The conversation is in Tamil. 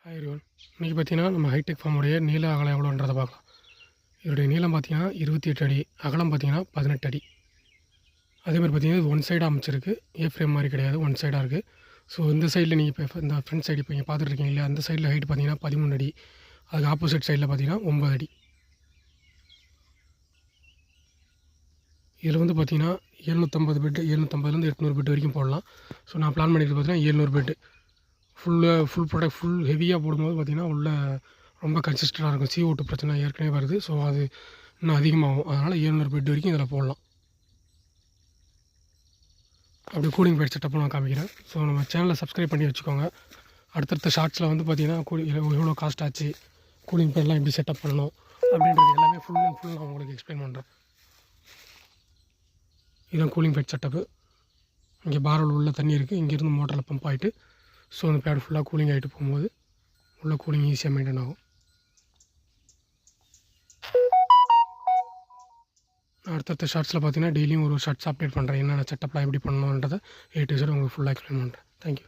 Hi everyone. இன்றைக்கி பார்த்தீங்கன்னா நம்ம ஹைடெக் ஃபார்முடைய நீள அகலம் எவ்வளோன்றதை பார்க்கலாம். இதோடைய நீளம் பார்த்தீங்கன்னா 28 அடி, அகலம் பார்த்தீங்கன்னா 18 அடி. அதேமாதிரி பார்த்தீங்கன்னா இது ஒன் சைடாக அமைச்சிருக்கு, ஏ ஃப்ரேம் மாதிரி கிடையாது, ஒன் சைடாக இருக்குது. ஸோ இந்த சைடில் நீங்கள் இப்போ இந்த ஃப்ரண்ட் சைடு இப்போ நீங்கள் பார்த்துட்டு இருக்கீங்க இல்லையா, அந்த சைடில் ஹைட் பார்த்தீங்கன்னா 13 அடி, அதுக்கு ஆப்போசிட் சைடில் பார்த்தீங்கன்னா 9 அடி. இதில் வந்து பார்த்தீங்கன்னா 750 பெட்டு, 750லேருந்து 800 பெட் வரைக்கும் போடலாம். ஸோ நான் பிளான் பண்ணியிருக்கிறது பார்த்தீங்கன்னா 700 பெட்டு. ஃபுல் ஹெவியாக போடும்போது பார்த்திங்கன்னா உள்ளே ரொம்ப கன்சிஸ்டண்டாக இருக்கும். CO2 பிரச்சனை ஏற்கனவே வருது. ஸோ அது இன்னும் அதிகமாகும். அதனால் 700 பெட் வரைக்கும் இதில் போடலாம். அப்படி கூலிங் பெட் செட்டப்பும் நான் காமிக்கிறேன். ஸோ நம்ம சேனலை சப்ஸ்கிரைப் பண்ணி வச்சுக்கோங்க. அடுத்தடுத்த ஷார்ட்ஸில் வந்து பார்த்திங்கன்னா எவ்வளோ காஸ்ட் ஆச்சு, கூலிங் பெட்லாம் எப்படி செட்டப் பண்ணணும் அப்படின்றது எல்லாமே ஃபுல் நான் உங்களுக்கு எக்ஸ்பிளைன் பண்ணுறேன். இதுதான் கூலிங் பெட் செட்டப்பு. இங்கே பாரோல் உள்ள தண்ணி இருக்குது, இங்கேருந்து மோட்டரில் பம்ப் ஆகிட்டு ஸோ அந்த பேட் ஃபுல்லாக கூலிங் ஆகிட்டு போகும்போது உள்ள கூலிங் ஈஸியாக மெயின்டைன் ஆகும். அடுத்தடுத்த ஷார்ட்ஸில் பார்த்தீங்கன்னா டெய்லியும் ஒரு ஷார்ட்ஸ் அப்டேட் பண்ணுறேன். என்னென்ன செட்டப்லாம் எப்படி பண்ணணுன்றதை A to Z உங்களுக்கு ஃபுல்லாக எக்ஸ்பிளைன் பண்ணுறேன். தேங்க்யூ.